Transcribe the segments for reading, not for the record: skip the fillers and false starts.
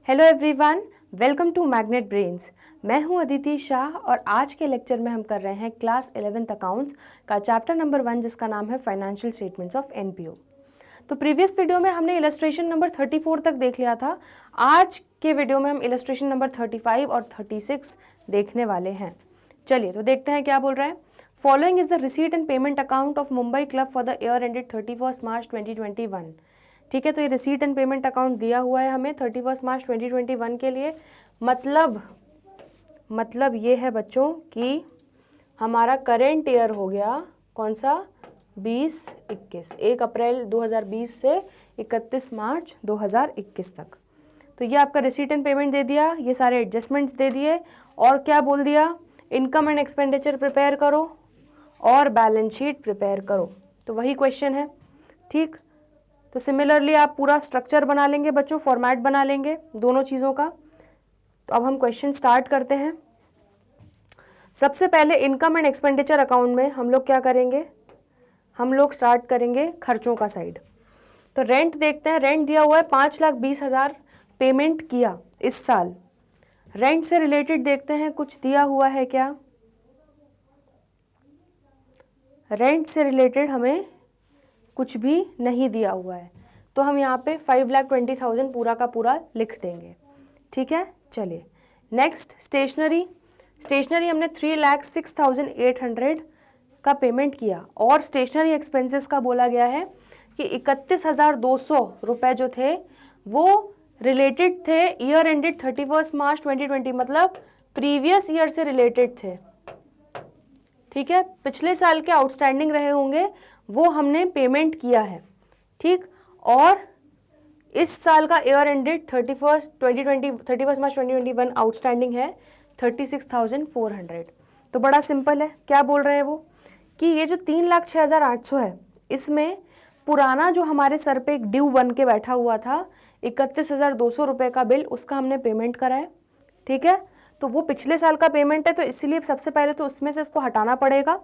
Hello everyone, welcome to Magnet Brains. मैं हूं अदिति शाह और आज के लेक्चर में हम कर रहे हैं क्लास 11th अकाउंट्स का चैप्टर नंबर 1 जिसका नाम है फाइनेंशियल स्टेटमेंट्स ऑफ एनपीओ। तो प्रीवियस वीडियो में हमने इलस्ट्रेशन नंबर 34 तक देख लिया था। आज के वीडियो में हम इलस्ट्रेशन नंबर 35 और 36 देखने वाले हैं। चलिए तो देखते हैं क्या बोल रहा है। Following is the receipt and payment account of Mumbai club for the year ended 31 March 2021। ठीक है, तो ये रिसीट एंड पेमेंट अकाउंट दिया हुआ है हमें 31 मार्च 2021 के लिए। मतलब ये है बच्चों कि हमारा करेंट ईयर हो गया कौन सा 20-21, 1 अप्रैल 2020 से 31 मार्च 2021 तक। तो ये आपका रिसीट एंड पेमेंट दे दिया, ये सारे एडजस्टमेंट्स दे दिए और क्या बोल दिया, इनकम एंड एक्सपेंडिचर प्रिपेयर करो और बैलेंस शीट प्रिपेयर करो। तो वही क्वेश्चन है। ठीक, तो सिमिलरली आप पूरा स्ट्रक्चर बना लेंगे बच्चों, फॉर्मेट बना लेंगे दोनों चीज़ों का। तो अब हम क्वेश्चन स्टार्ट करते हैं। सबसे पहले इनकम एंड एक्सपेंडिचर अकाउंट में हम लोग क्या करेंगे, हम लोग स्टार्ट करेंगे खर्चों का साइड। तो रेंट देखते हैं, रेंट दिया हुआ है 5,20,000 पेमेंट किया इस साल। रेंट से रिलेटेड देखते हैं कुछ दिया हुआ है क्या। रेंट से रिलेटेड हमें कुछ भी नहीं दिया हुआ है, तो हम यहाँ पे 5,20,000 पूरा का पूरा लिख देंगे। ठीक है, चलिए नेक्स्ट स्टेशनरी हमने 3,06,800 का पेमेंट किया और स्टेशनरी एक्सपेंसेस का बोला गया है कि 31,200 रुपये जो थे वो रिलेटेड थे ईयर एंडेड 31 मार्च 2020, मतलब प्रीवियस ईयर से रिलेटेड थे। ठीक है, पिछले साल के आउटस्टैंडिंग रहे होंगे वो हमने पेमेंट किया है। ठीक, और इस साल का ईयर एंडेड 31 मार्च 2021 आउटस्टैंडिंग है 36,400। तो बड़ा सिंपल है, क्या बोल रहे हैं वो कि ये जो 3,06,800 है इसमें पुराना जो हमारे सर पे एक ड्यू बन के बैठा हुआ था 31,200 रुपये का बिल, उसका हमने पेमेंट करा है। ठीक है, तो वो पिछले साल का पेमेंट है, तो इसीलिए सबसे पहले तो उसमें से इसको हटाना पड़ेगा।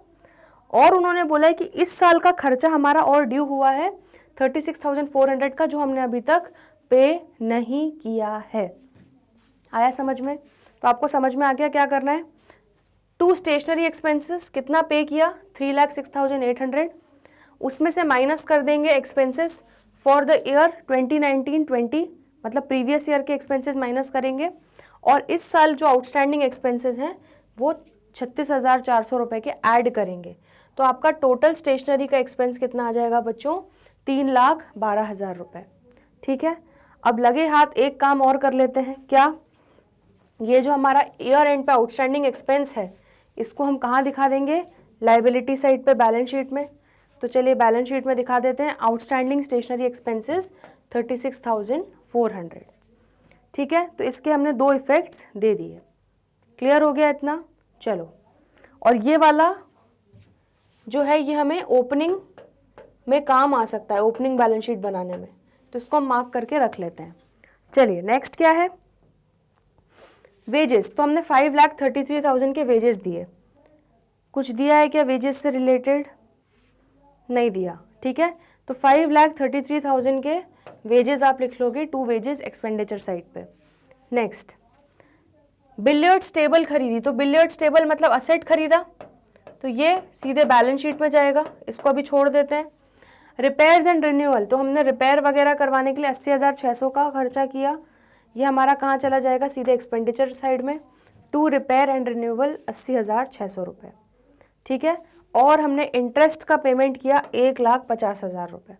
और उन्होंने बोला है कि इस साल का खर्चा हमारा और ड्यू हुआ है 36,400 का, जो हमने अभी तक पे नहीं किया है। आया समझ में? तो आपको समझ में आ गया क्या करना है। टू स्टेशनरी एक्सपेंसेस कितना पे किया 3,06,800, उसमें से माइनस कर देंगे एक्सपेंसेस फॉर द ईयर 2019-20, मतलब प्रीवियस ईयर के एक्सपेंसेस माइनस करेंगे और इस साल जो आउटस्टैंडिंग एक्सपेंसेस हैं वो 36,400 रुपये के ऐड करेंगे। तो आपका टोटल स्टेशनरी का एक्सपेंस कितना आ जाएगा बच्चों, 3,12,000 रुपये। ठीक है, अब लगे हाथ एक काम और कर लेते हैं। क्या, ये जो हमारा ईयर एंड पे आउटस्टैंडिंग एक्सपेंस है इसको हम कहाँ दिखा देंगे, लाइबिलिटी साइड पे बैलेंस शीट में। तो चलिए बैलेंस शीट में दिखा देते हैं, आउटस्टैंडिंग स्टेशनरी एक्सपेंसेस 36,400। ठीक है, तो इसके हमने दो इफेक्ट्स दे दिए। क्लियर हो गया इतना? चलो, और ये वाला जो है ये हमें ओपनिंग में काम आ सकता है, ओपनिंग बैलेंस शीट बनाने में, तो इसको हम मार्क करके रख लेते हैं। चलिए नेक्स्ट क्या है, वेजेस। तो हमने 5,33,000 के वेजेस दिए। कुछ दिया है क्या वेजेस से रिलेटेड? नहीं दिया। ठीक है, तो 5,33,000 के वेजेस आप लिख लोगे टू वेजेस एक्सपेंडिचर साइड पे। नेक्स्ट, बिलियर्ड्स टेबल खरीदी। तो बिलियर्ड्स टेबल मतलब असेट खरीदा, तो ये सीधे बैलेंस शीट में जाएगा, इसको अभी छोड़ देते हैं। रिपेयर्स एंड रिन्यूअल, तो हमने रिपेयर वगैरह करवाने के लिए 80,600 का खर्चा किया, ये हमारा कहाँ चला जाएगा, सीधे एक्सपेंडिचर साइड में। टू रिपेयर एंड रिन्यूअल 80,600 रुपये। ठीक है, और हमने इंटरेस्ट का पेमेंट किया 1,50,000 रुपये।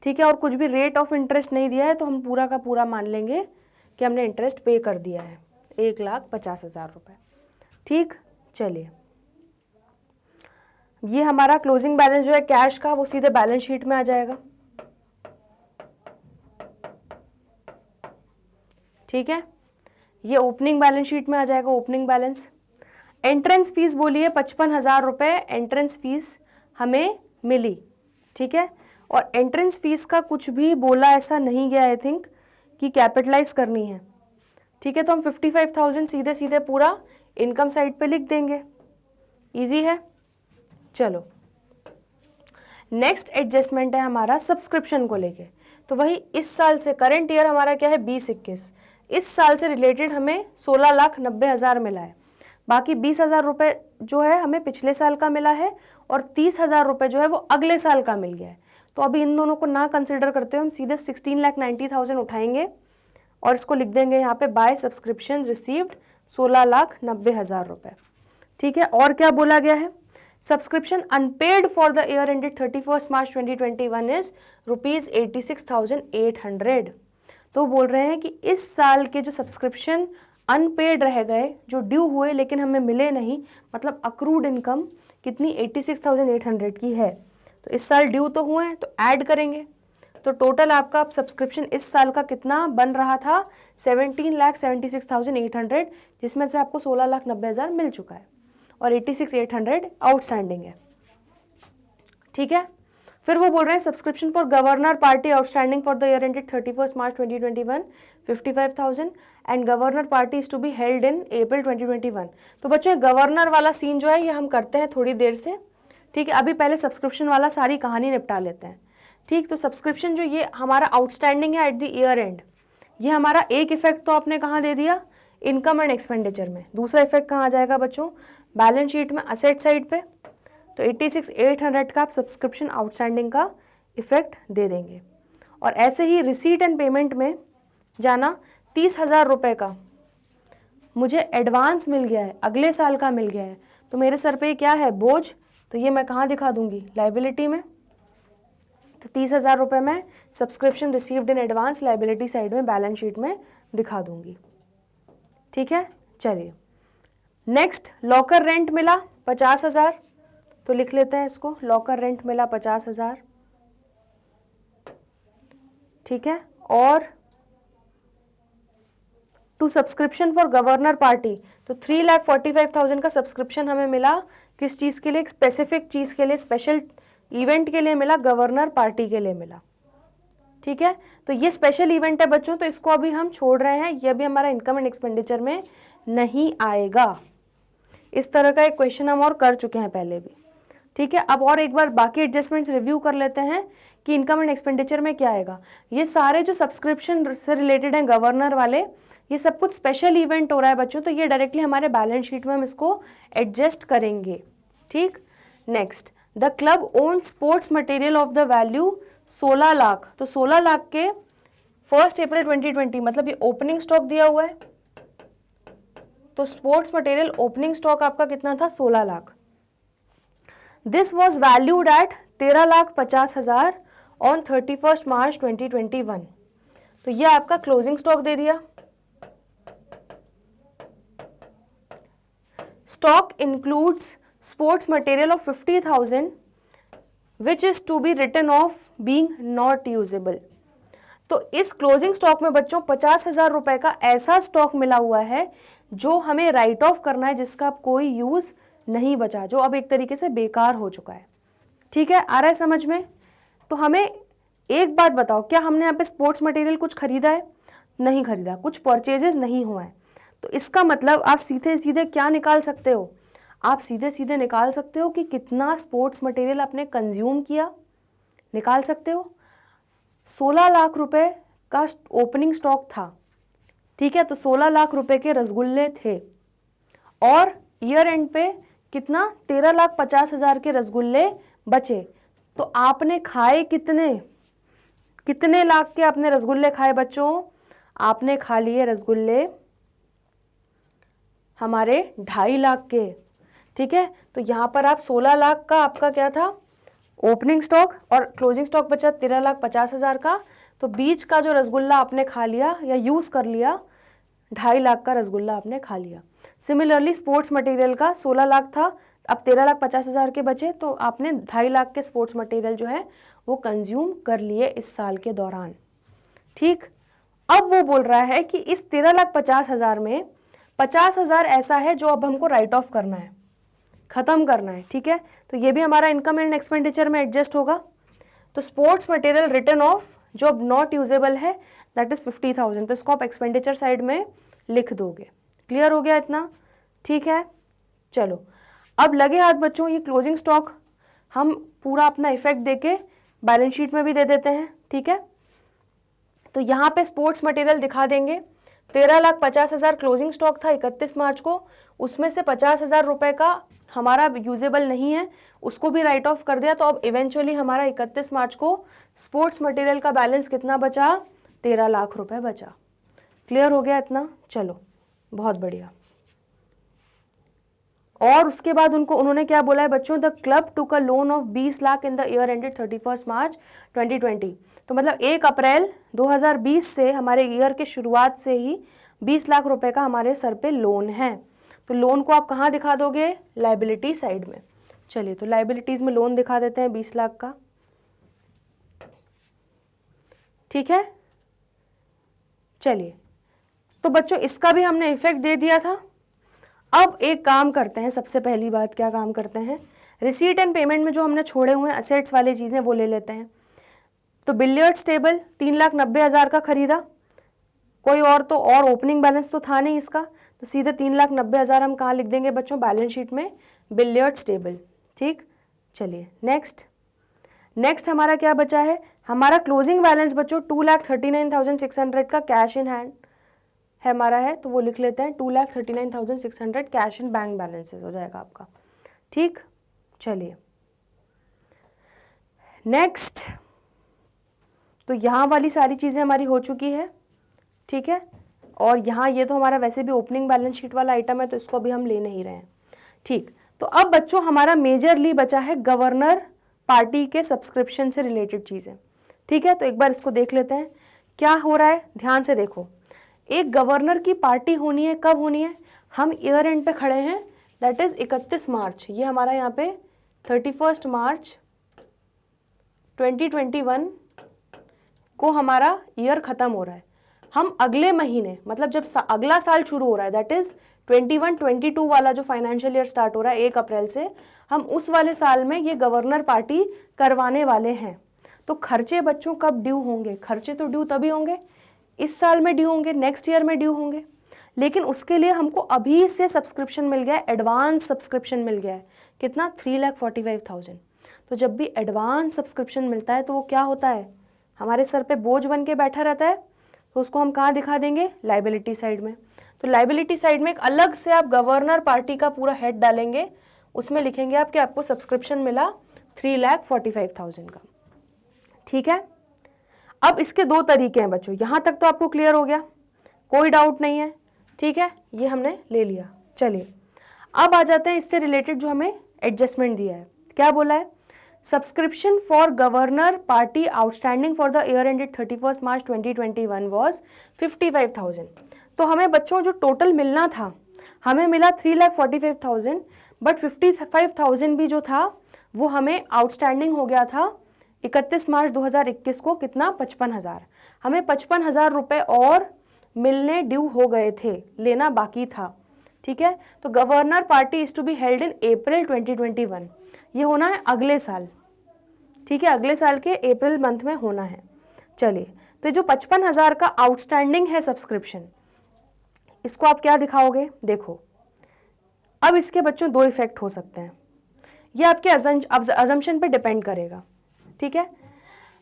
ठीक है, और कुछ भी रेट ऑफ इंटरेस्ट नहीं दिया है तो हम पूरा का पूरा मान लेंगे कि हमने इंटरेस्ट पे कर दिया है 1,50,000 रुपये। ठीक, चलिए ये हमारा क्लोजिंग बैलेंस जो है कैश का वो सीधे बैलेंस शीट में आ जाएगा। ठीक है, ये ओपनिंग बैलेंस शीट में आ जाएगा, ओपनिंग बैलेंस। एंट्रेंस फीस बोलिए 55,000 रुपये एंट्रेंस फीस हमें मिली। ठीक है, और एंट्रेंस फीस का कुछ भी बोला ऐसा नहीं गया आई थिंक कि कैपिटलाइज करनी है। ठीक है, तो हम 55,000 सीधे सीधे पूरा इनकम साइड पे लिख देंगे, इजी है। चलो नेक्स्ट एडजस्टमेंट है हमारा सब्सक्रिप्शन को लेके। तो वही इस साल से, करंट ईयर हमारा क्या है 20-21, इस साल से रिलेटेड हमें 16,90,000 मिला है। बाकी 20,000 रुपये जो है हमें पिछले साल का मिला है और 30,000 रुपये जो है वो अगले साल का मिल गया है। तो अभी इन दोनों को ना कंसिडर करते हुए हम सीधे 16,90,000 उठाएंगे और इसको लिख देंगे यहाँ पे बाय सब्सक्रिप्शन रिसीव्ड 16,90,000 रुपये। ठीक है, और क्या बोला गया है? Subscription unpaid for the year ended 31 March 2021 is ₹86,800। तो बोल रहे हैं कि इस साल के जो सब्सक्रिप्शन अनपेड रह गए, जो ड्यू हुए लेकिन हमें मिले नहीं, मतलब अक्रूड इनकम कितनी 86,800 की है। तो इस साल ड्यू तो हुए हैं, तो ऐड करेंगे तो टोटल आपका सब्सक्रिप्शन इस साल का कितना बन रहा था 17,76,800, जिसमें से आपको 16,90,000 मिल चुका है और 86,800 आउटस्टैंडिंग है। ठीक है, फिर वो बोल रहे हैं subscription for governor party outstanding for the year ended 31 March 2021 55,000 and governor party is to be held in April 2021। तो बच्चों गवर्नर वाला सीन जो है ये हम करते हैं थोड़ी देर से। ठीक है, अभी पहले सब्सक्रिप्शन वाला सारी कहानी निपटा लेते हैं। ठीक, तो सब्सक्रिप्शन जो ये हमारा आउटस्टैंडिंग है एट द ईयर एंड, ये हमारा एक इफेक्ट तो आपने कहाँ दे दिया, इनकम एंड एक्सपेंडिचर में। दूसरा इफेक्ट कहाँ आ जाएगा बच्चों, बैलेंस शीट में असेट साइड पे। तो 86,800 का आप सब्सक्रिप्शन आउटस्टैंडिंग का इफेक्ट दे देंगे। और ऐसे ही रिसीट एंड पेमेंट में जाना, 30,000 रुपये का मुझे एडवांस मिल गया है, अगले साल का मिल गया है, तो मेरे सर पे क्या है, बोझ। तो ये मैं कहाँ दिखा दूंगी, लाइबिलिटी में। तो 30,000 रुपये में subscription received in advance liability side में बैलेंस शीट में दिखा दूंगी। ठीक है, चलिए नेक्स्ट, लॉकर रेंट मिला 50,000, तो लिख लेते हैं इसको, लॉकर रेंट मिला 50,000। ठीक है, और to subscription for governor party, तो 3,45,000 का सब्सक्रिप्शन हमें मिला, किस चीज़ के लिए, एक स्पेसिफिक चीज़ के लिए, स्पेशल इवेंट के लिए मिला, गवर्नर पार्टी के लिए मिला। ठीक है, तो ये स्पेशल इवेंट है बच्चों, तो इसको अभी हम छोड़ रहे हैं, ये अभी हमारा इनकम एंड एक्सपेंडिचर में नहीं आएगा। इस तरह का एक क्वेश्चन हम और कर चुके हैं पहले भी। ठीक है, अब और एक बार बाकी एडजस्टमेंट्स रिव्यू कर लेते हैं कि इनकम एंड एक्सपेंडिचर में क्या आएगा। ये सारे जो सब्सक्रिप्शन से रिलेटेड हैं गवर्नर वाले, ये सब कुछ स्पेशल इवेंट हो रहा है बच्चों, तो ये डायरेक्टली हमारे बैलेंस शीट में हम इसको एडजस्ट करेंगे। ठीक, next, the club own sports material of the value 16 lakh, तो 16 लाख के 1 अप्रैल 2020, मतलब ये ओपनिंग स्टॉक दिया हुआ है, तो स्पोर्ट्स मटेरियल ओपनिंग स्टॉक आपका कितना था, 16 lakh. This was valued at 13,50,000 on 31 March 2021। तो ये आपका क्लोजिंग स्टॉक दे दिया। Stock includes sports material of 50,000 which is to be written off being not usable. तो इस क्लोजिंग स्टॉक में बच्चों 50,000 रुपए का ऐसा स्टॉक मिला हुआ है जो हमें राइट ऑफ करना है, जिसका अब कोई यूज नहीं बचा, जो अब एक तरीके से बेकार हो चुका है। ठीक है, आ रहा है समझ में? तो हमें एक बात बताओ, क्या हमने यहाँ पे स्पोर्ट्स मटेरियल कुछ खरीदा है? नहीं खरीदा, कुछ परचेजेस नहीं हुआ है। तो इसका मतलब आप सीधे सीधे क्या निकाल सकते हो, आप सीधे सीधे निकाल सकते हो कि कितना स्पोर्ट्स मटेरियल आपने कंज्यूम किया, निकाल सकते हो। 16 लाख रुपए का ओपनिंग स्टॉक था। ठीक है, तो 16 लाख रुपए के रसगुल्ले थे और ईयर एंड पे कितना, 13,50,000 के रसगुल्ले बचे। तो आपने खाए कितने, कितने लाख के आपने रसगुल्ले खाए बच्चों? आपने खा लिए रसगुल्ले हमारे 2.5 लाख के। ठीक है, तो यहाँ पर आप 16 लाख का आपका क्या था ओपनिंग स्टॉक और क्लोजिंग स्टॉक बचा 13,50,000 का, तो बीच का जो रसगुल्ला आपने खा लिया या यूज कर लिया, 2.5 लाख का रसगुल्ला आपने खा लिया। सिमिलरली स्पोर्ट्स मटेरियल का 16 लाख था, अब 13,50,000 के बचे, तो आपने 2.5 लाख के स्पोर्ट्स मटेरियल जो है वो कंज्यूम कर लिए इस साल के दौरान। ठीक, अब वो बोल रहा है कि इस 13,50,000 में 50,000 ऐसा है जो अब हमको राइट ऑफ करना है, खत्म करना है। ठीक है, तो ये भी हमारा इनकम एंड एक्सपेंडिचर में एडजस्ट होगा। तो स्पोर्ट्स मटेरियल रिटर्न ऑफ जो अब नॉट यूजेबल है दैट इज 50,000, तो इसको आप एक्सपेंडिचर साइड में लिख दोगे। क्लियर हो गया इतना? ठीक है, चलो अब लगे हाथ बच्चों, ये क्लोजिंग स्टॉक हम पूरा अपना इफेक्ट देके बैलेंस शीट में भी दे देते हैं। ठीक है, तो यहाँ पे स्पोर्ट्स मटेरियल दिखा देंगे 13,50,000 क्लोजिंग स्टॉक था 31 मार्च को, उसमें से 50,000 रुपये का हमारा यूजेबल नहीं है, उसको भी राइट ऑफ कर दिया। तो अब इवेंचुअली हमारा 31 मार्च को स्पोर्ट्स मटेरियल का बैलेंस कितना बचा, 13 लाख रुपए बचा। क्लियर हो गया इतना? चलो बहुत बढ़िया। और उसके बाद उन्होंने क्या बोला है बच्चों, the club took a loan of 20 lakh in the year ended 31 मार्च 2020। तो मतलब 1 अप्रैल 2020 से हमारे ईयर के शुरुआत से ही 20 लाख रुपए का हमारे सर पे लोन है। तो लोन को आप कहाँ दिखा दोगे, लाइबिलिटी साइड में। चलिए तो लाइबिलिटीज में लोन दिखा देते हैं 20 लाख का, ठीक है। चलिए तो बच्चों इसका भी हमने इफेक्ट दे दिया था। अब एक काम करते हैं, सबसे पहली बात क्या काम करते हैं, रिसीट एंड पेमेंट में जो हमने छोड़े हुए हैं असेट्स वाली चीज़ें वो ले लेते हैं। तो बिलियर्ड्स टेबल 3,90,000 का खरीदा, कोई और तो और ओपनिंग बैलेंस तो था नहीं इसका, तो सीधे 3,90,000 हम कहाँ लिख देंगे बच्चों, बैलेंस शीट में बिलियर्ड्स टेबल, ठीक। चलिए नेक्स्ट हमारा क्या बचा है, हमारा क्लोजिंग बैलेंस बच्चों 2,39,600 का कैश इन हैंड है हमारा है, तो वो लिख लेते हैं 2,39,600 कैश इन बैंक बैलेंसेस हो जाएगा आपका, ठीक। चलिए नेक्स्ट, तो यहाँ वाली सारी चीज़ें हमारी हो चुकी है, ठीक है। और यहाँ ये तो हमारा वैसे भी ओपनिंग बैलेंस शीट वाला आइटम है, तो इसको भी हम ले नहीं रहे हैं, ठीक। तो अब बच्चों हमारा मेजरली बचा है गवर्नर पार्टी के सब्सक्रिप्शन से रिलेटेड चीज़ें, ठीक है। तो एक बार इसको देख लेते हैं क्या हो रहा है, ध्यान से देखो। एक गवर्नर की पार्टी होनी है, कब होनी है, हम ईयर एंड पे खड़े हैं, दैट इज 31 मार्च, ये हमारा यहाँ पे 31 मार्च 2021 को हमारा ईयर खत्म हो रहा है। हम अगले महीने मतलब जब अगला साल शुरू हो रहा है, दैट इज 21-22 वाला जो फाइनेंशियल ईयर स्टार्ट हो रहा है 1 अप्रैल से, हम उस वाले साल में ये गवर्नर पार्टी करवाने वाले हैं। तो खर्चे बच्चों कब ड्यू होंगे, खर्चे तो ड्यू तभी होंगे इस साल में ड्यू होंगे, नेक्स्ट ईयर में ड्यू होंगे, लेकिन उसके लिए हमको अभी से सब्सक्रिप्शन मिल गया है, एडवांस सब्सक्रिप्शन मिल गया है, कितना 3,45,000। तो जब भी एडवांस सब्सक्रिप्शन मिलता है तो वो क्या होता है, हमारे सर पे बोझ बन के बैठा रहता है, तो उसको हम कहाँ दिखा देंगे, लाइबिलिटी साइड में। तो लाइबिलिटी साइड में एक अलग से आप गवर्नर पार्टी का पूरा हेड डालेंगे, उसमें लिखेंगे आप कि आपको सब्सक्रिप्शन मिला 3,45,000 का, ठीक है। अब इसके 2 तरीके हैं बच्चों, यहाँ तक तो आपको क्लियर हो गया, कोई डाउट नहीं है, ठीक है, ये हमने ले लिया। चलिए अब आ जाते हैं इससे रिलेटेड जो हमें एडजस्टमेंट दिया है, क्या बोला है, subscription for governor party outstanding for the year ended 31 March 2021 was 55,000। तो हमें बच्चों जो टोटल मिलना था, हमें मिला 3,45,000, बट 55,000 भी जो था वो हमें आउटस्टैंडिंग हो गया था 31 मार्च 2021 को, कितना 55,000। हमें 55,000 रुपये और मिलने ड्यू हो गए थे, लेना बाकी था, ठीक है। तो governor party is to be held in April 2021, ये होना है अगले साल, ठीक है, अगले साल के अप्रैल मंथ में होना है। चलिए तो जो 55,000 का आउटस्टैंडिंग है सब्सक्रिप्शन, इसको आप क्या दिखाओगे, देखो अब इसके बच्चों 2 इफेक्ट हो सकते हैं, ये आपके अजम्पशन पे डिपेंड करेगा, ठीक है।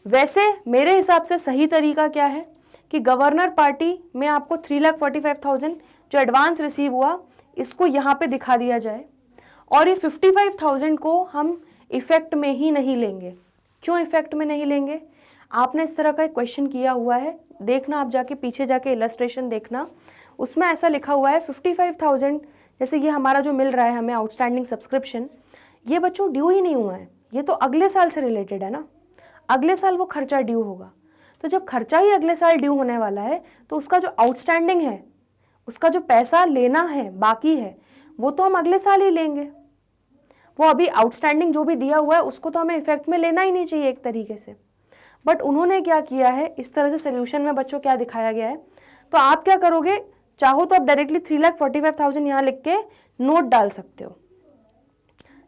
वैसे मेरे हिसाब से सही तरीका क्या है कि गवर्नर पार्टी में आपको 3,45,000 जो एडवांस रिसीव हुआ इसको यहाँ पे दिखा दिया जाए, और ये 55,000 को हम इफेक्ट में ही नहीं लेंगे। क्यों इफेक्ट में नहीं लेंगे, आपने इस तरह का एक क्वेश्चन किया हुआ है, देखना आप जाके पीछे जाके इलस्ट्रेशन देखना, उसमें ऐसा लिखा हुआ है 55,000 जैसे ये हमारा जो मिल रहा है हमें आउटस्टैंडिंग सब्सक्रिप्शन, ये बच्चों ड्यू ही नहीं हुआ है, ये तो अगले साल से रिलेटेड है ना, अगले साल वो खर्चा ड्यू होगा। तो जब खर्चा ही अगले साल ड्यू होने वाला है तो उसका जो आउटस्टैंडिंग है, उसका जो पैसा लेना है बाकी है, वो तो हम अगले साल ही लेंगे। वो अभी आउटस्टैंडिंग जो भी दिया हुआ है उसको तो हमें इफेक्ट में लेना ही नहीं चाहिए एक तरीके से, बट उन्होंने क्या किया है, इस तरह से सोल्यूशन में बच्चों क्या दिखाया गया है। तो आप क्या करोगे, चाहो तो आप डायरेक्टली 3,45,000 यहाँ लिख के नोट डाल सकते हो,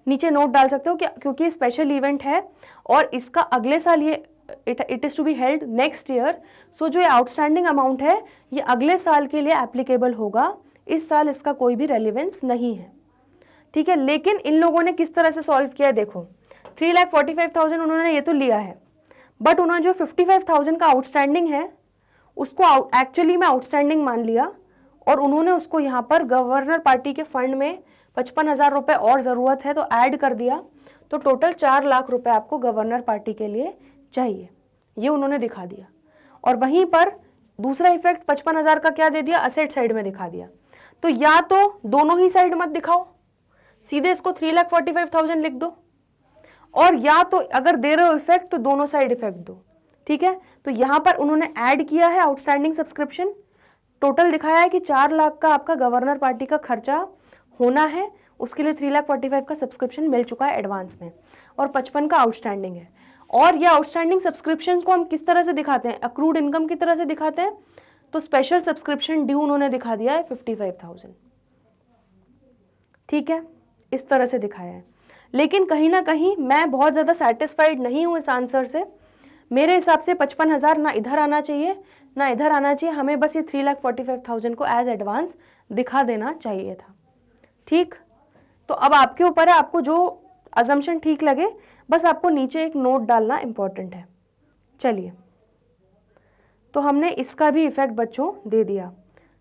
नीचे नोट डाल सकते हो क्योंकि स्पेशल इवेंट है और इसका अगले साल ये it is to be held next year, so जो ये आउटस्टैंडिंग अमाउंट है ये अगले साल के लिए एप्लीकेबल होगा, इस साल इसका कोई भी रेलिवेंस नहीं है, ठीक है। लेकिन इन लोगों ने किस तरह से सॉल्व किया है, देखो 3,45,000 उन्होंने ये तो लिया है, बट उन्होंने जो 55,000 का आउटस्टैंडिंग है उसको एक्चुअली में आउटस्टैंडिंग मान लिया और उन्होंने उसको यहाँ पर गवर्नर पार्टी के फंड में 55,000 रुपये और ज़रूरत है तो ऐड कर दिया, तो टोटल 4 लाख रुपए आपको गवर्नर पार्टी के लिए चाहिए, ये उन्होंने दिखा दिया। और वहीं पर दूसरा इफेक्ट 55,000 का क्या दे दिया, असेट साइड में दिखा दिया। तो या तो दोनों ही साइड मत दिखाओ, सीधे इसको 3,45,000 लिख दो, और या तो अगर दे रहे हो इफेक्ट तो दोनों साइड इफेक्ट दो, ठीक है। तो यहाँ पर उन्होंने ऐड किया है आउटस्टैंडिंग सब्सक्रिप्शन, टोटल दिखाया है कि 4 लाख का आपका गवर्नर पार्टी का खर्चा होना है, उसके लिए 3,45,000 का सब्सक्रिप्शन मिल चुका है एडवांस में, और 55 का आउटस्टैंडिंग है। और ये आउटस्टैंडिंग सब्सक्रिप्शन को हम किस तरह से दिखाते हैं, अक्रूड इनकम की तरह से दिखाते हैं। तो स्पेशल सब्सक्रिप्शन ड्यू उन्होंने दिखा दिया है 55,000, ठीक है, इस तरह से दिखाया है। लेकिन कहीं ना कहीं मैं बहुत ज़्यादा सेटिस्फाइड नहीं हूँ इस आंसर से। मेरे हिसाब से 55,000 ना इधर आना चाहिए ना इधर आना चाहिए, हमें बस ये 3,45,000 को एज एडवांस दिखा देना चाहिए था, ठीक। तो अब आपके ऊपर है, आपको जो अजम्पशन ठीक लगे, बस आपको नीचे एक नोट डालना इंपॉर्टेंट है। चलिए, तो हमने इसका भी इफेक्ट बच्चों दे दिया,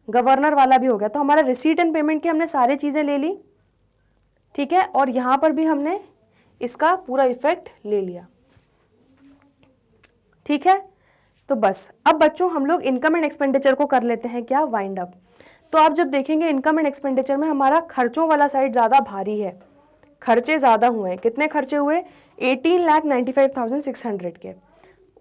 गवर्नर वाला भी हो गया। तो हमारा रिसीट एंड पेमेंट की हमने सारी चीज़ें ले ली, ठीक है, और यहाँ पर भी हमने इसका पूरा इफेक्ट ले लिया, ठीक है। तो बस अब बच्चों हम लोग इनकम एंड एक्सपेंडिचर को कर लेते हैं क्या, वाइंड अप। तो आप जब देखेंगे इनकम एंड एक्सपेंडिचर में हमारा खर्चों वाला साइड ज़्यादा भारी है, खर्चे ज़्यादा हुए हैं। कितने खर्चे हुए, 18,95,600 के।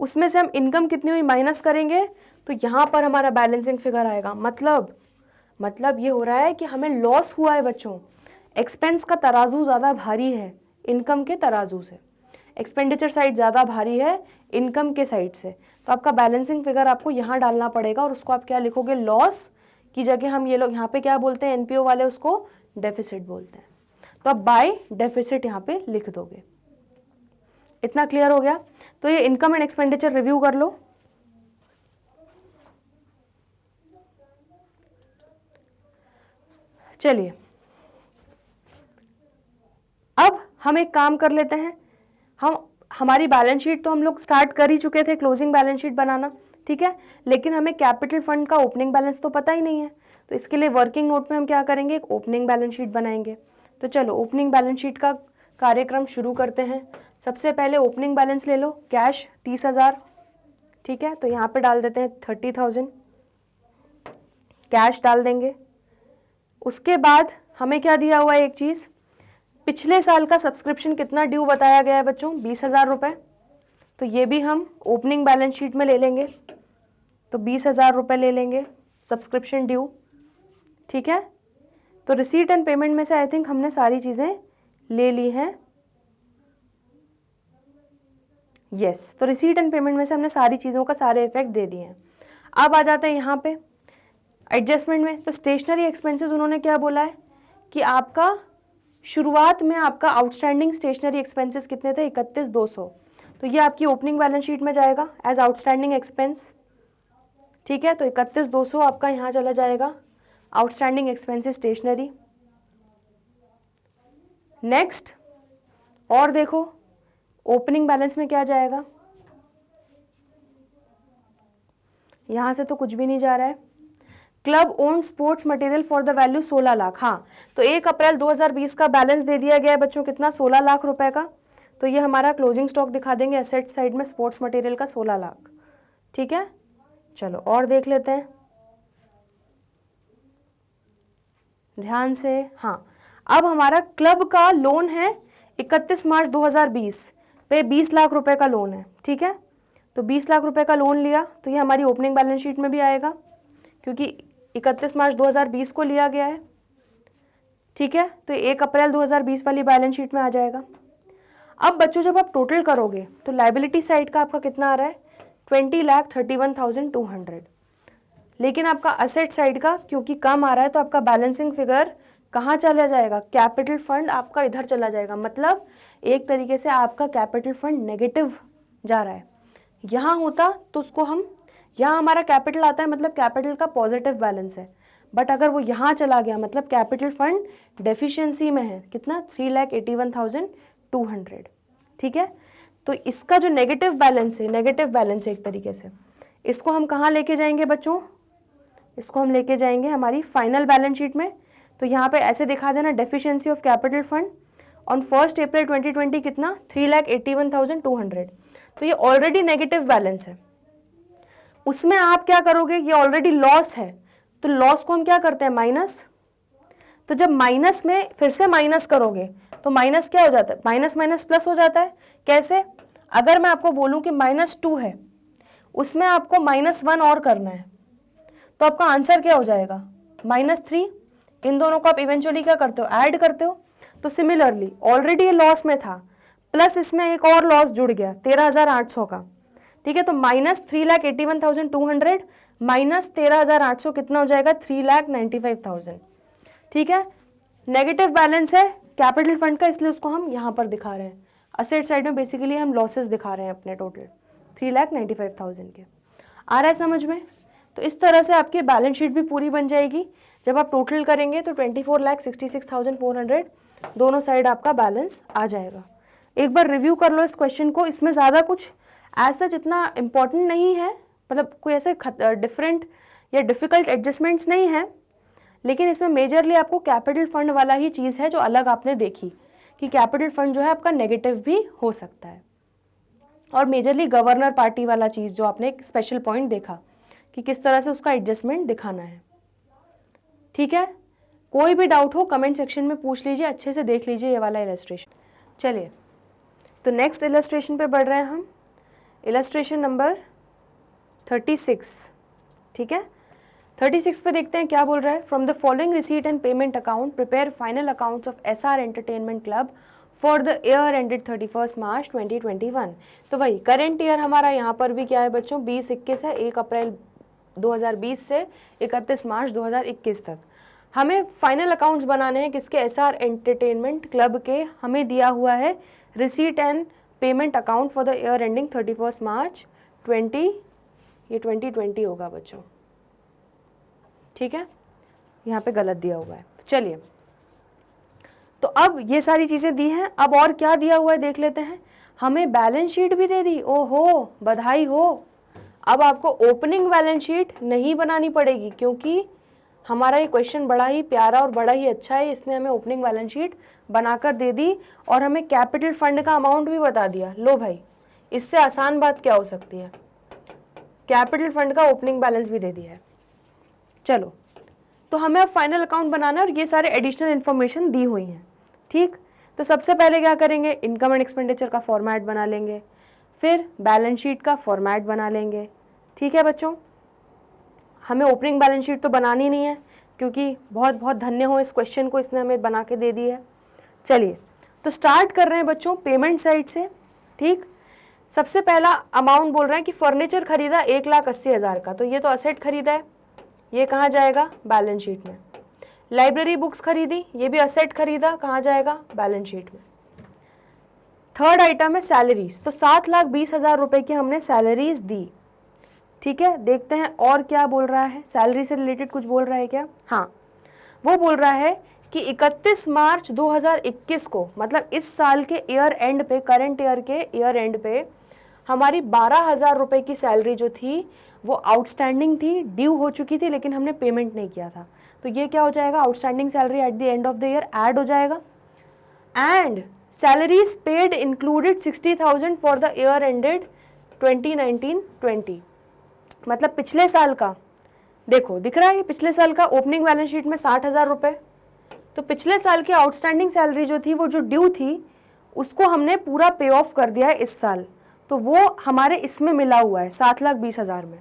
उसमें से हम इनकम कितनी हुई माइनस करेंगे, तो यहाँ पर हमारा बैलेंसिंग फिगर आएगा। मतलब ये हो रहा है कि हमें लॉस हुआ है बच्चों, एक्सपेंस का तराजू ज़्यादा भारी है इनकम के तराजू से, एक्सपेंडिचर साइड ज़्यादा भारी है इनकम के साइड से। तो आपका बैलेंसिंग फिगर आपको यहाँ डालना पड़ेगा, और उसको आप क्या लिखोगे, लॉस की जगह हम ये लोग यहाँ पे क्या बोलते हैं, एनपीओ वाले उसको डेफिसिट बोलते हैं। तो आप बाय डेफिसिट यहाँ पे लिख दोगे। इतना क्लियर हो गया। तो ये इनकम एंड एक्सपेंडिचर रिव्यू कर लो। चलिए, अब हम एक काम कर लेते हैं, हमारी बैलेंस शीट तो हम लोग स्टार्ट कर ही चुके थे, क्लोजिंग बैलेंस शीट बनाना, ठीक है। लेकिन हमें कैपिटल फंड का ओपनिंग बैलेंस तो पता ही नहीं है, तो इसके लिए वर्किंग नोट में हम क्या करेंगे, एक ओपनिंग बैलेंस शीट बनाएंगे। तो चलो ओपनिंग बैलेंस शीट का कार्यक्रम शुरू करते हैं। सबसे पहले ओपनिंग बैलेंस ले लो, कैश 30,000, ठीक है। तो यहाँ पे डाल देते हैं 30,000 कैश डाल देंगे। उसके बाद हमें क्या दिया हुआ है, एक चीज़, पिछले साल का सब्सक्रिप्शन कितना ड्यू बताया गया है बच्चों, 20,000 रुपये। तो ये भी हम ओपनिंग बैलेंस शीट में ले लेंगे, तो 20,000 रुपये ले लेंगे सब्सक्रिप्शन ड्यू, ठीक है। तो रिसीट एंड पेमेंट में से आई थिंक हमने सारी चीज़ें ले ली हैं, यस। तो रिसीट एंड पेमेंट में से हमने सारी चीज़ों का सारे इफेक्ट दे दिए हैं। अब आ जाते हैं यहाँ पे एडजस्टमेंट में। तो स्टेशनरी एक्सपेंसेस उन्होंने क्या बोला है कि आपका शुरुआत में आपका आउटस्टैंडिंग स्टेशनरी एक्सपेंसेस कितने थे, 31,200। तो ये आपकी ओपनिंग बैलेंस शीट में जाएगा एज आउटस्टैंडिंग एक्सपेंस, ठीक है। तो 31,200 आपका यहाँ चला जाएगा, आउटस्टैंडिंग एक्सपेंसेस स्टेशनरी। नेक्स्ट और देखो ओपनिंग बैलेंस में क्या जाएगा, यहाँ से तो कुछ भी नहीं जा रहा है। Club owned sports material for the value 16 lakh, हाँ। तो 1 अप्रैल 2020 का बैलेंस दे दिया गया है बच्चों, कितना, 16 लाख रुपए का। तो ये हमारा क्लोजिंग स्टॉक दिखा देंगे एसेट साइड में, स्पोर्ट्स मटेरियल का 16 लाख, ठीक है। चलो और देख लेते हैं ध्यान से, हाँ। अब हमारा क्लब का लोन है 31 मार्च 2020 पे 20 लाख रुपए का लोन है, ठीक है। तो 20 लाख रुपए का लोन लिया, तो ये हमारी ओपनिंग बैलेंस शीट में भी आएगा क्योंकि 31 मार्च 2020 को लिया गया है, ठीक है। तो 1 अप्रैल 2020 वाली बैलेंस शीट में आ जाएगा। अब बच्चों जब आप टोटल करोगे तो लायबिलिटी साइड का आपका कितना आ रहा है, 20,31,200। लेकिन आपका असेट साइड का क्योंकि कम आ रहा है तो आपका बैलेंसिंग फिगर कहाँ चला जाएगा, कैपिटल फंड आपका इधर चला जाएगा। मतलब एक तरीके से आपका कैपिटल फंड नेगेटिव जा रहा है। यहाँ होता तो उसको हम, यहाँ हमारा कैपिटल आता है मतलब कैपिटल का पॉजिटिव बैलेंस है, बट अगर वो यहाँ चला गया मतलब कैपिटल फंड डेफिशिएंसी में है, कितना, 3,81,200, ठीक है। तो इसका जो नेगेटिव बैलेंस है एक तरीके से, इसको हम कहाँ लेके जाएंगे बच्चों, इसको हम लेके जाएंगे हमारी फाइनल बैलेंस शीट में। तो यहाँ पे ऐसे दिखा देना, deficiency of capital fund on 1 अप्रैल 2020 कितना, 3,81,200। तो ये ऑलरेडी नेगेटिव बैलेंस है। उसमें आप क्या करोगे, ये ऑलरेडी लॉस है, तो लॉस को हम क्या करते हैं, माइनस। तो जब माइनस में फिर से माइनस करोगे तो माइनस क्या हो जाता है, माइनस माइनस प्लस हो जाता है। कैसे, अगर मैं आपको बोलूं कि -2 है, उसमें आपको -1 और करना है, तो आपका आंसर क्या हो जाएगा, -3। इन दोनों को आप इवेंचुअली क्या करते हो, ऐड करते हो। तो सिमिलरली ऑलरेडी ये लॉस में था, प्लस इसमें एक और लॉस जुड़ गया 13,800 का, ठीक है। तो -3,81,200 -13,800 कितना हो जाएगा, 3,95,000, ठीक है। नेगेटिव बैलेंस है कैपिटल फंड का, इसलिए उसको हम यहाँ पर दिखा रहे हैं। असेट साइड में बेसिकली हम लॉसेस दिखा रहे हैं अपने टोटल 3,95,000 के। आ रहा है समझ में। तो इस तरह से आपकी बैलेंस शीट भी पूरी बन जाएगी। जब आप टोटल करेंगे तो 24,66,400 दोनों साइड आपका बैलेंस आ जाएगा। एक बार रिव्यू कर लो इस क्वेश्चन को। इसमें ज़्यादा कुछ ऐसा जितना इम्पोर्टेंट नहीं है, मतलब कोई ऐसे डिफरेंट या डिफ़िकल्ट एडजस्टमेंट्स नहीं है, लेकिन इसमें मेजरली आपको कैपिटल फंड वाला ही चीज़ है जो अलग आपने देखी कि कैपिटल फंड जो है आपका नेगेटिव भी हो सकता है, और मेजरली गवर्नर पार्टी वाला चीज़ जो आपने एक स्पेशल पॉइंट देखा कि किस तरह से उसका एडजस्टमेंट दिखाना है, ठीक है। कोई भी डाउट हो कमेंट सेक्शन में पूछ लीजिए, अच्छे से देख लीजिए ये वाला इलस्ट्रेशन। चलिए तो नेक्स्ट इलस्ट्रेशन पे बढ़ रहे हैं हम, इलस्ट्रेशन नंबर 36, ठीक है। 36 पे देखते हैं क्या बोल रहा है। From the following receipt and payment account prepare final accounts of SR entertainment club for the year ended 31 March 2021। तो वही करेंट ईयर हमारा यहाँ पर भी क्या है बच्चों, 20-21 है, 1 अप्रैल 2020 से 31 मार्च 2021 तक। हमें फाइनल अकाउंट्स बनाने हैं किसके, SR एंटरटेनमेंट क्लब के। हमें दिया हुआ है receipt and payment account for the year ending 31 मार्च 2020 होगा बच्चों, ठीक है। यहाँ पे गलत दिया हुआ है। चलिए तो अब ये सारी चीज़ें दी हैं, अब और क्या दिया हुआ है देख लेते हैं। हमें बैलेंस शीट भी दे दी, ओहो बधाई हो। अब आपको ओपनिंग बैलेंस शीट नहीं बनानी पड़ेगी, क्योंकि हमारा ये क्वेश्चन बड़ा ही प्यारा और बड़ा ही अच्छा है, इसने हमें ओपनिंग बैलेंस शीट बनाकर दे दी और हमें कैपिटल फंड का अमाउंट भी बता दिया। लो भाई, इससे आसान बात क्या हो सकती है, कैपिटल फंड का ओपनिंग बैलेंस भी दे दिया है। चलो तो हमें अब फाइनल अकाउंट बनाना है और ये सारे एडिशनल इन्फॉर्मेशन दी हुई हैं, ठीक। तो सबसे पहले क्या करेंगे, इनकम एंड एक्सपेंडिचर का फॉर्मेट बना लेंगे, फिर बैलेंस शीट का फॉर्मेट बना लेंगे, ठीक है बच्चों। हमें ओपनिंग बैलेंस शीट तो बनानी नहीं है, क्योंकि बहुत बहुत धन्य हो इस क्वेश्चन को, इसने हमें बना के दे दी है। चलिए तो स्टार्ट कर रहे हैं बच्चों पेमेंट साइड से, ठीक। सबसे पहला अमाउंट बोल रहे हैं कि फर्नीचर खरीदा 1,80,000 का, तो ये तो असेट खरीदा है, ये कहाँ जाएगा, बैलेंस शीट में। लाइब्रेरी बुक्स खरीदी, ये भी असेट खरीदा, कहाँ जाएगा, बैलेंस शीट में। थर्ड आइटम है सैलरीज, तो 7,20,000 रुपए की हमने सैलरीज दी, ठीक है। देखते हैं और क्या बोल रहा है, सैलरी से रिलेटेड कुछ बोल रहा है क्या। हाँ, वो बोल रहा है कि 31 मार्च 2021 को, मतलब इस साल के ईयर एंड पे, करंट ईयर के ईयर एंड पे हमारी 12,000 रुपए की सैलरी जो थी वो आउटस्टैंडिंग थी, ड्यू हो चुकी थी, लेकिन हमने पेमेंट नहीं किया था। तो ये क्या हो जाएगा, outstanding salary at the end of the year add हो जाएगा। And salaries paid included 60,000 for the year ended 2019-20, मतलब पिछले साल का। देखो दिख रहा है पिछले साल का ओपनिंग बैलेंस शीट में 60,000 रुपए, तो पिछले साल की आउटस्टैंडिंग सैलरी जो थी, वो जो ड्यू थी, उसको हमने पूरा पे ऑफ कर दिया है इस साल, तो वो हमारे इसमें मिला हुआ है 7,20,000 में।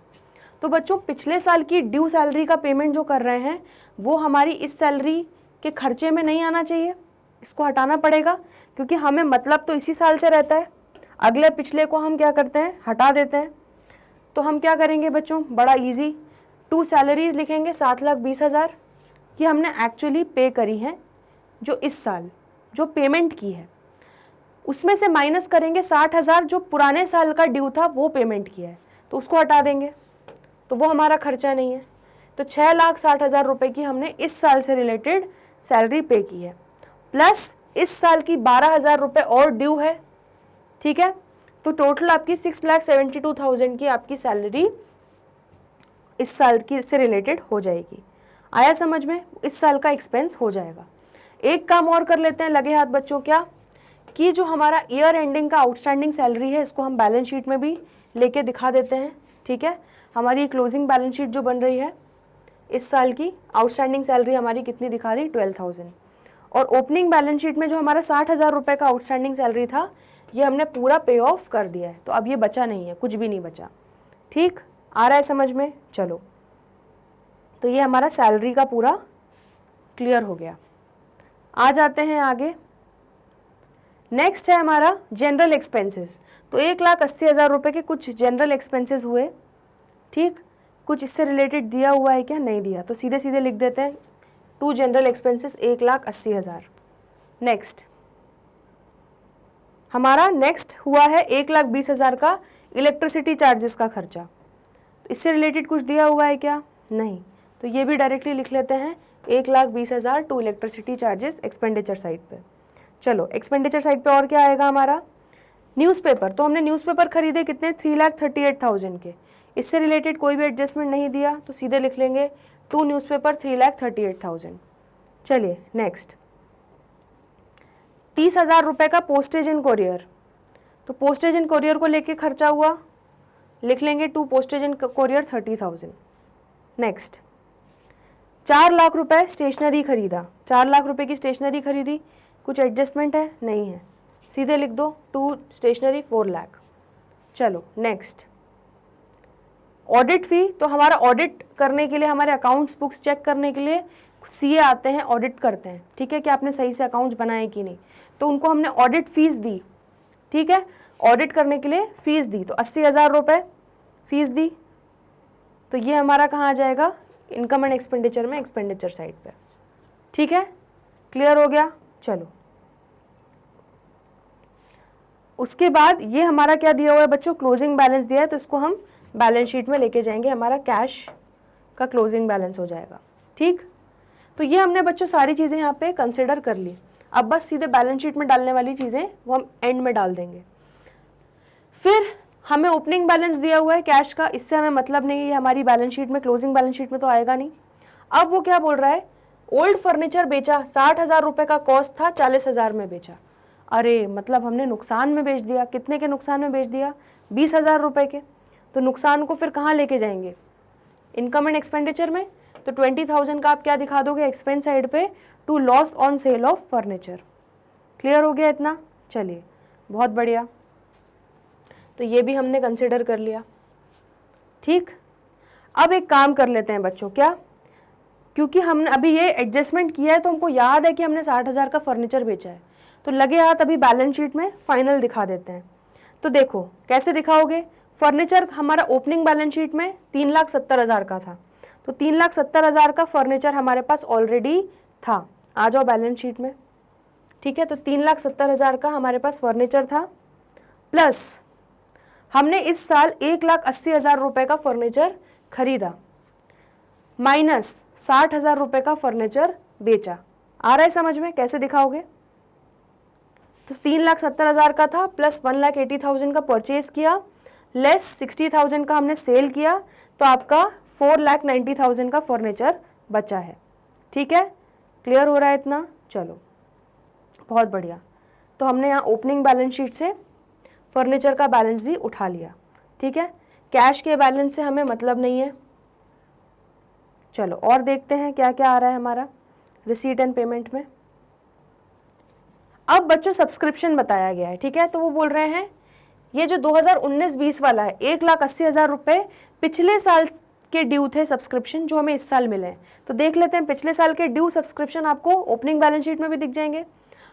तो बच्चों पिछले साल की ड्यू सैलरी का पेमेंट जो कर रहे हैं वो हमारी इस सैलरी के खर्चे में नहीं आना चाहिए, इसको हटाना पड़ेगा, क्योंकि हमें मतलब तो इसी साल से रहता है। अगले पिछले को हम क्या करते हैं, हटा देते हैं। तो हम क्या करेंगे बच्चों, बड़ा इजी, 2 सैलरीज लिखेंगे 7,20,000 कि हमने एक्चुअली पे करी हैं, जो इस साल जो पेमेंट की है, उसमें से माइनस करेंगे 60,000 जो पुराने साल का ड्यू था वो पेमेंट किया है, तो उसको हटा देंगे, तो वो हमारा खर्चा नहीं है। तो 6,60,000 रुपए की हमने इस साल से रिलेटेड सैलरी पे की है, प्लस इस साल की 12,000 रुपये और ड्यू है, ठीक है। तो टोटल आपकी 6,72,000 की आपकी सैलरी इस साल की से रिलेटेड हो जाएगी। आया समझ में? इस साल का एक्सपेंस हो जाएगा। एक काम और कर लेते हैं लगे हाथ बच्चों, क्या कि जो हमारा ईयर एंडिंग का आउटस्टैंडिंग सैलरी है इसको हम बैलेंस शीट में भी लेके दिखा देते हैं। ठीक है, हमारी क्लोजिंग बैलेंस शीट जो बन रही है इस साल की आउटस्टैंडिंग सैलरी हमारी कितनी दिखा दी, 12,000। और ओपनिंग बैलेंस शीट में जो हमारा 60,000 रुपये का आउटस्टैंडिंग सैलरी था ये हमने पूरा पे ऑफ कर दिया है, तो अब ये बचा नहीं है, कुछ भी नहीं बचा। ठीक, आ रहा है समझ में? चलो, तो ये हमारा सैलरी का पूरा क्लियर हो गया। आ जाते हैं आगे। नेक्स्ट है हमारा जनरल एक्सपेंसेस। तो 1,80,000 रुपये के कुछ जनरल एक्सपेंसेस हुए। ठीक, कुछ इससे रिलेटेड दिया हुआ है क्या? नहीं दिया, तो सीधे सीधे लिख देते हैं टू जनरल एक्सपेंसेस 1,80,000। नेक्स्ट हमारा नेक्स्ट हुआ है 1,20,000 का इलेक्ट्रिसिटी चार्जेस का खर्चा। इससे रिलेटेड कुछ दिया हुआ है क्या? नहीं, तो ये भी डायरेक्टली लिख लेते हैं 1,20,000 to electricity charges expenditure side पे। चलो, एक्सपेंडिचर साइड पे और क्या आएगा हमारा? न्यूज़पेपर। तो हमने न्यूज़पेपर खरीदे कितने? 3,38,000 के। इससे रिलेटेड कोई भी एडजस्टमेंट नहीं दिया, तो सीधे लिख लेंगे टू न्यूज़पेपर 3,38,000। चलिए नेक्स्ट, 30,000 रुपये का पोस्टेज एंड कोरियर। तो पोस्टेज एंड कोरियर को लेके खर्चा हुआ, लिख लेंगे to postage and courier 30,000। Next, 4 lakh रुपए स्टेशनरी खरीदा। 4 लाख रुपए की स्टेशनरी खरीदी, कुछ एडजस्टमेंट है? नहीं है, सीधे लिख दो टू स्टेशनरी 4 लाख। चलो नेक्स्ट, ऑडिट फी। तो हमारा ऑडिट करने के लिए, हमारे अकाउंट्स बुक्स चेक करने के लिए सीए आते हैं, ऑडिट करते हैं। ठीक है, कि आपने सही से अकाउंट्स बनाए कि नहीं, तो उनको हमने ऑडिट फीस दी। ठीक है, ऑडिट करने के लिए फीस दी, तो 80,000 रुपये फीस दी। तो ये हमारा कहाँ आ जाएगा? इनकम एंड एक्सपेंडिचर में, एक्सपेंडिचर साइड पे। ठीक है, क्लियर हो गया? चलो, उसके बाद ये हमारा क्या दिया हुआ है बच्चों? क्लोजिंग बैलेंस दिया है, तो इसको हम बैलेंस शीट में लेके जाएंगे, हमारा कैश का क्लोजिंग बैलेंस हो जाएगा। ठीक, तो ये हमने बच्चों सारी चीज़ें यहाँ पे कंसिडर कर ली। अब बस सीधे बैलेंस शीट में डालने वाली चीज़ें वो हम एंड में डाल देंगे। फिर हमें ओपनिंग बैलेंस दिया हुआ है कैश का, इससे हमें मतलब नहीं है, हमारी बैलेंस शीट में, क्लोजिंग बैलेंस शीट में तो आएगा नहीं। अब वो क्या बोल रहा है? ओल्ड फर्नीचर बेचा, 60,000 रुपये का कॉस्ट था, 40,000 में बेचा। अरे मतलब हमने नुकसान में बेच दिया। कितने के नुकसान में बेच दिया? 20,000 रुपये के। तो नुकसान को फिर कहाँ लेके जाएंगे? इनकम एंड एक्सपेंडिचर में। तो 20,000 का आप क्या दिखा दोगे एक्सपेंस साइड पे? To loss on sale of furniture. Clear हो गया इतना? चलिए, बहुत बढ़िया, तो ये भी हमने कंसिडर कर लिया। ठीक, अब एक काम कर लेते हैं बच्चों, क्या, क्योंकि हमने अभी ये एडजस्टमेंट किया है तो हमको याद है कि हमने 60,000 का फर्नीचर बेचा है, तो लगे हाथ अभी बैलेंस शीट में फाइनल दिखा देते हैं। तो देखो कैसे दिखाओगे? फर्नीचर हमारा ओपनिंग बैलेंस शीट में 3,70,000 का था, तो 3,70,000 का फर्नीचर हमारे पास ऑलरेडी था। आ जाओ बैलेंस शीट में। ठीक है, तो 3,70,000 का हमारे पास फर्नीचर था, प्लस हमने इस साल 1,80,000 रुपये का फर्नीचर खरीदा, माइनस 60,000 रुपये का फर्नीचर बेचा। आ रहा है समझ में? कैसे दिखाओगे? तो 3,70,000 का था, प्लस 1,80,000 का परचेज किया, लेस 60,000 का हमने सेल किया, तो आपका 4,90,000 का फर्नीचर बचा है। ठीक है, क्लियर हो रहा है इतना? चलो, बहुत बढ़िया। तो हमने यहाँ ओपनिंग बैलेंस शीट से फर्नीचर का बैलेंस भी उठा लिया। ठीक है, कैश के बैलेंस से हमें मतलब नहीं है। चलो और देखते हैं क्या क्या आ रहा है हमारा रिसीट एंड पेमेंट में। अब बच्चों सब्सक्रिप्शन बताया गया है। ठीक है, तो वो बोल रहे हैं ये जो 2019-20 वाला है 1,80,000 रुपये पिछले साल के ड्यू थे सब्सक्रिप्शन, जो हमें इस साल मिले हैं। तो देख लेते हैं, पिछले साल के ड्यू सब्सक्रिप्शन आपको ओपनिंग बैलेंस शीट में भी दिख जाएंगे।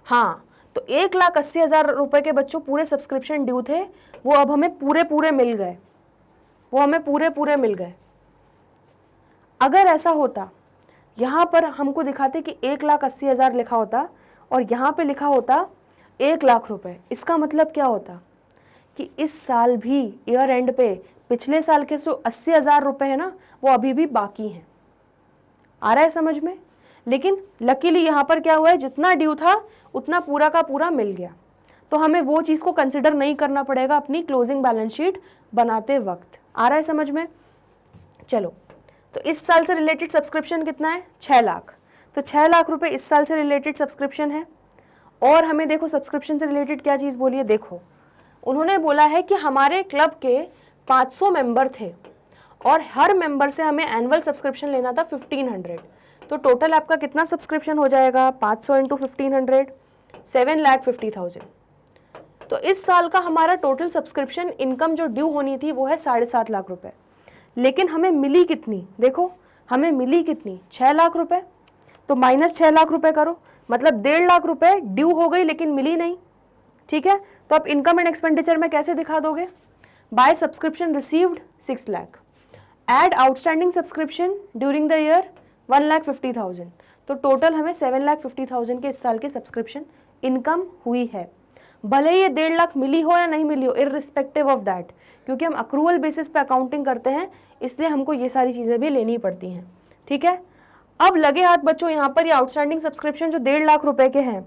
हाँ, तो 1,80,000 रुपये के बच्चों पूरे सब्सक्रिप्शन ड्यू थे, वो अब हमें पूरे मिल गए, वो हमें पूरे मिल गए। अगर ऐसा होता, यहाँ पर हमको दिखाते कि 1,80,000 लिखा होता और यहाँ पे लिखा होता 1,00,000 रुपये, इसका मतलब क्या होता कि इस साल भी ईयर एंड पे पिछले साल के जो 80,000 रुपये है ना, वो अभी भी बाकी हैं। आ रहा है समझ में? लेकिन लकीली यहाँ पर क्या हुआ है, जितना ड्यू था उतना पूरा का पूरा मिल गया, तो हमें वो चीज़ को कंसिडर नहीं करना पड़ेगा अपनी क्लोजिंग बैलेंस शीट बनाते वक्त। आ रहा है समझ में? चलो तो इस साल से रिलेटेड सब्सक्रिप्शन कितना है? 6 लाख। तो 6 लाख रुपए इस साल से रिलेटेड सब्सक्रिप्शन है। और हमें देखो सब्सक्रिप्शन से रिलेटेड क्या चीज़ बोली है, देखो उन्होंने बोला है कि हमारे क्लब के 500 मेंबर थे और हर मेंबर से हमें एनुअल सब्सक्रिप्शन लेना था 1500। तो टोटल आपका कितना सब्सक्रिप्शन हो जाएगा? 500 इंटू 1500, 7,50,000। तो इस साल का हमारा टोटल सब्सक्रिप्शन इनकम जो ड्यू होनी थी वो है 7.5 लाख रुपए। लेकिन हमें मिली कितनी? देखो हमें मिली कितनी? 6 लाख रुपए। तो माइनस 6 लाख रुपए करो, मतलब 1.5 लाख रुपए ड्यू हो गई लेकिन मिली नहीं। ठीक है, तो आप इनकम एंड एक्सपेंडिचर में कैसे दिखा दोगे? By subscription received 6 lakh, add outstanding subscription during the year 1,50,000। तो टोटल हमें 7,50,000 के इस साल की सब्सक्रिप्शन इनकम हुई है। भले ही ये 1.5 लाख मिली हो या नहीं मिली हो, इररिस्पेक्टिव ऑफ दैट, क्योंकि हम अक्रूवल बेसिस पे अकाउंटिंग करते हैं, इसलिए हमको ये सारी चीज़ें भी लेनी पड़ती हैं। ठीक है, अब लगे हाथ बच्चों यहाँ पर ये आउटस्टैंडिंग सब्सक्रिप्शन जो 1.5 लाख रुपए के हैं,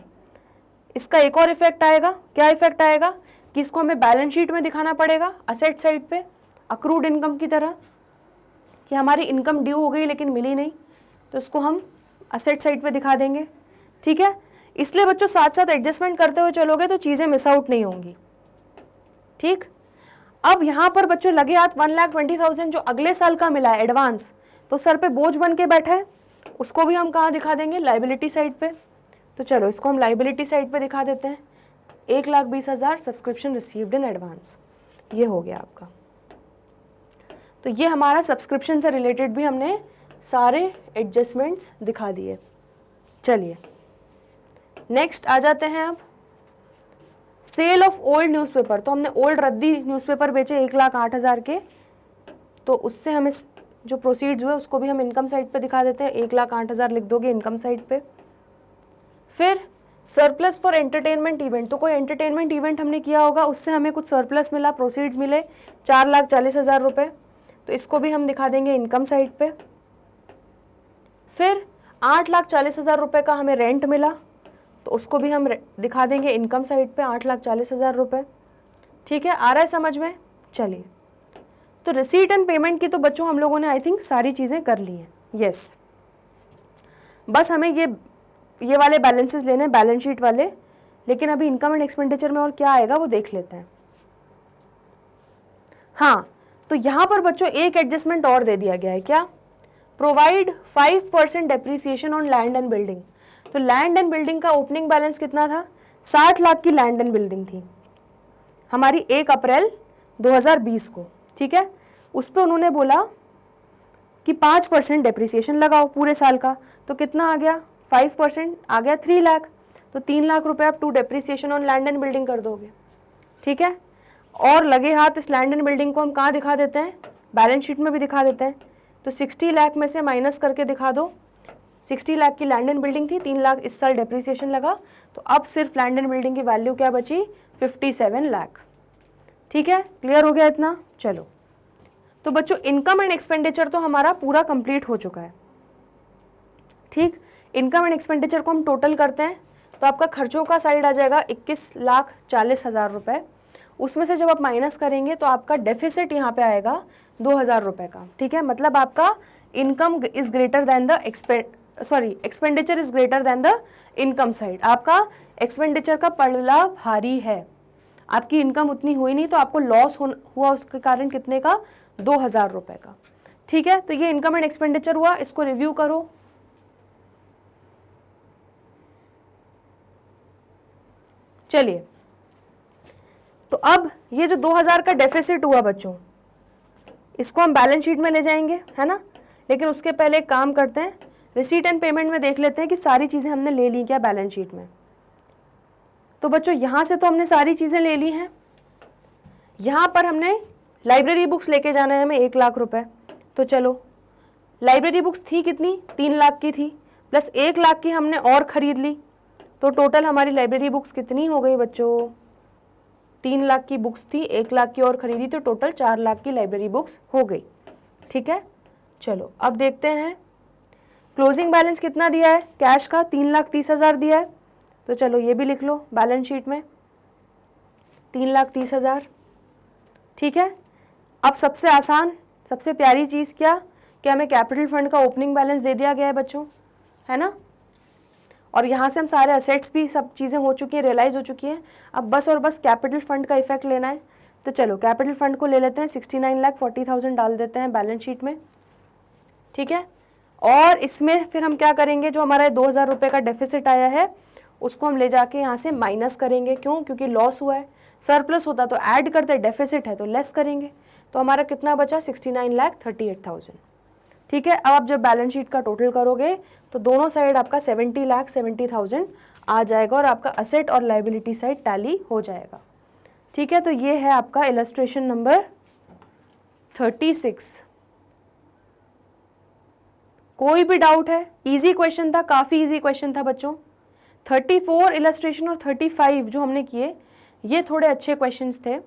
इसका एक और इफेक्ट आएगा। क्या इफेक्ट आएगा? कि इसको हमें बैलेंस शीट में दिखाना पड़ेगा असेट साइड पे, अक्रूड इनकम की तरह, कि हमारी इनकम ड्यू हो गई लेकिन मिली नहीं, तो इसको हम असेट साइड पे दिखा देंगे। ठीक है, इसलिए बच्चों साथ साथ एडजस्टमेंट करते हुए चलोगे तो चीज़ें मिस आउट नहीं होंगी। ठीक, अब यहाँ पर बच्चों लगे हाथ 1,20,000 जो अगले साल का मिला है एडवांस, तो सर पे बोझ बन के बैठा है, उसको भी हम कहाँ दिखा देंगे? लाइबिलिटी साइड पे। तो चलो इसको हम लाइबिलिटी साइड पे दिखा देते हैं। 1,20,000 सब्सक्रिप्शन रिसीव्ड इन एडवांस, ये हो गया आपका। तो ये हमारा सब्सक्रिप्शन से रिलेटेड भी हमने सारे एडजस्टमेंट्स दिखा दिए। चलिए नेक्स्ट आ जाते हैं अब सेल ऑफ ओल्ड न्यूज़पेपर। तो हमने ओल्ड रद्दी न्यूज़पेपर बेचे 1,08,000 के, तो उससे हमें जो प्रोसीड्स हुए उसको भी हम इनकम साइड पे दिखा देते हैं। 1,08,000 लिख दोगे इनकम साइड पे। फिर सरप्लस फॉर एंटरटेनमेंट इवेंट, तो कोई एंटरटेनमेंट इवेंट हमने किया होगा, उससे हमें कुछ सरप्लस मिला, प्रोसीड्स मिले 4,40,000 रुपये, तो इसको भी हम दिखा देंगे इनकम साइड पे। फिर 8,40,000 रुपये का हमें रेंट मिला, तो उसको भी हम दिखा देंगे इनकम साइड पे 8,40,000 रुपये। ठीक है, आ रहा है समझ में? चलिए, तो रिसीट एंड पेमेंट की तो बच्चों हम लोगों ने आई थिंक सारी चीज़ें कर ली हैं। यस, बस हमें ये वाले बैलेंसेस लेने हैं, बैलेंस शीट वाले। लेकिन अभी इनकम एंड एक्सपेंडिचर में और क्या आएगा वो देख लेते हैं। हाँ, तो यहाँ पर बच्चों एक एडजस्टमेंट और दे दिया गया है। क्या? Provide 5% depreciation on land and building. तो लैंड एंड बिल्डिंग का ओपनिंग बैलेंस कितना था? 60 लाख की लैंड एंड बिल्डिंग थी हमारी 1 अप्रैल 2020 को। ठीक है, उस पर उन्होंने बोला कि 5% डेप्रीसिएशन लगाओ पूरे साल का। तो कितना आ गया? 5% आ गया 3 लाख। तो 3 लाख रुपए आप to depreciation on land and building कर दोगे। ठीक है, और लगे हाथ इस लैंड एंड बिल्डिंग को हम कहाँ दिखा देते हैं? बैलेंस शीट में भी दिखा देते हैं। तो 60 लाख में से माइनस करके दिखा दो। 60 लाख की लैंड एंड बिल्डिंग थी, 3 लाख इस साल डेप्रीसिएशन लगा, तो अब सिर्फ लैंड एंड बिल्डिंग की वैल्यू क्या बची? 57 लाख। ठीक है, क्लियर हो गया इतना? चलो, तो बच्चों इनकम एंड एक्सपेंडिचर तो हमारा पूरा कंप्लीट हो चुका है। ठीक, इनकम एंड एक्सपेंडिचर को हम टोटल करते हैं तो आपका खर्चों का साइड आ जाएगा 21,40,000 रुपये। उसमें से जब आप माइनस करेंगे तो आपका डेफिसिट यहाँ पे आएगा 2,000 रुपये का। ठीक है, मतलब आपका income is greater than the expenditure is greater than the income side. आपका एक्सपेंडिचर का पलड़ा भारी है, आपकी इनकम उतनी हुई नहीं, तो आपको लॉस हुआ उसके कारण कितने का? 2,000 रुपये का। ठीक है, तो ये इनकम एंड एक्सपेंडिचर हुआ, इसको रिव्यू करो। चलिए, तो अब ये जो 2,000 का डेफिसिट हुआ बच्चों, इसको हम बैलेंस शीट में ले जाएंगे, है ना? लेकिन उसके पहले एक काम करते हैं, रिसीट एंड पेमेंट में देख लेते हैं कि सारी चीज़ें हमने ले ली क्या बैलेंस शीट में। तो बच्चों यहाँ से तो हमने सारी चीज़ें ले ली हैं। यहाँ पर हमने लाइब्रेरी बुक्स लेके जाना है हमें 1 लाख रुपए। तो चलो, लाइब्रेरी बुक्स थी कितनी? 3 लाख की थी, प्लस 1 लाख की हमने और ख़रीद ली, तो टोटल हमारी लाइब्रेरी बुक्स कितनी हो गई बच्चों? 3 लाख की बुक्स थी, 1 लाख की और ख़रीदी, तो टोटल 4 लाख की लाइब्रेरी बुक्स हो गई। ठीक है, चलो अब देखते हैं क्लोजिंग बैलेंस कितना दिया है। कैश का 3,30,000 दिया है, तो चलो ये भी लिख लो बैलेंस शीट में 3,30,000। ठीक है, अब सबसे आसान, सबसे प्यारी चीज़ क्या कि हमें कैपिटल फंड का ओपनिंग बैलेंस दे दिया गया है बच्चों, है ना, और यहाँ से हम सारे असेट्स भी सब चीज़ें हो चुकी हैं, रियलाइज़ हो चुकी हैं। अब बस और बस कैपिटल फंड का इफेक्ट लेना है। तो चलो कैपिटल फंड को ले लेते हैं, 69,40,000 डाल देते हैं बैलेंस शीट में, ठीक है। और इसमें फिर हम क्या करेंगे, जो हमारा 2,000 रुपये का डेफिसिट आया है उसको हम ले जाके यहाँ से माइनस करेंगे। क्यों? क्योंकि लॉस हुआ है, सरप्लस होता तो ऐड करते, डेफिसिट है तो लेस करेंगे। तो हमारा कितना बचा? 69,38,000, ठीक है। अब आप जब बैलेंस शीट का टोटल करोगे तो दोनों साइड आपका 70,70,000 आ जाएगा और आपका असेट और लाइबिलिटी साइड टैली हो जाएगा, ठीक है। तो ये है आपका इलस्ट्रेशन नंबर 36। कोई भी डाउट है? इजी क्वेश्चन था, काफ़ी इजी क्वेश्चन था बच्चों। 34 इलस्ट्रेशन और 35 जो हमने किए ये थोड़े अच्छे क्वेश्चंस थे,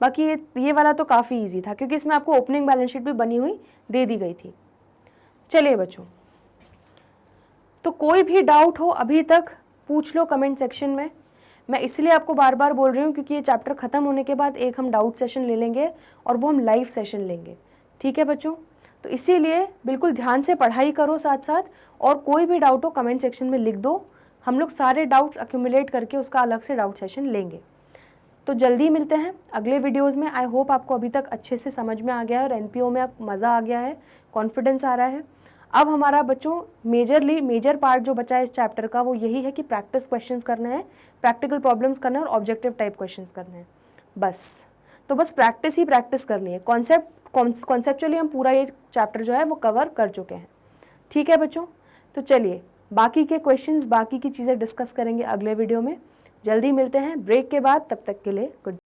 बाकी ये वाला तो काफ़ी इजी था क्योंकि इसमें आपको ओपनिंग बैलेंस शीट भी बनी हुई दे दी गई थी। चलिए बच्चों, तो कोई भी डाउट हो अभी तक पूछ लो कमेंट सेक्शन में। मैं इसलिए आपको बार बार बोल रही हूँ क्योंकि ये चैप्टर ख़त्म होने के बाद एक हम डाउट सेशन ले लेंगे और वो हम लाइव सेशन लेंगे, ठीक है बच्चों। तो इसीलिए बिल्कुल ध्यान से पढ़ाई करो साथ साथ, और कोई भी डाउट हो कमेंट सेक्शन में लिख दो, हम लोग सारे डाउट्स अक्यूमुलेट करके उसका अलग से डाउट सेशन लेंगे। तो जल्दी मिलते हैं अगले वीडियोज़ में। आई होप आपको अभी तक अच्छे से समझ में आ गया है और एनपीओ में आप मज़ा आ गया है, कॉन्फिडेंस आ रहा है। अब हमारा बच्चों मेजर पार्ट जो बचा है इस चैप्टर का वो यही है कि प्रैक्टिस क्वेश्चंस करने हैं, प्रैक्टिकल प्रॉब्लम्स करना है और ऑब्जेक्टिव टाइप क्वेश्चंस करने हैं, बस। तो बस प्रैक्टिस ही प्रैक्टिस करनी है। कॉन्सेप्चुअली हम पूरा ये चैप्टर जो है वो कवर कर चुके हैं, ठीक है बच्चों। तो चलिए बाकी के क्वेश्चंस, बाकी की चीज़ें डिस्कस करेंगे अगले वीडियो में। जल्दी मिलते हैं ब्रेक के बाद, तब तक के लिए गुड।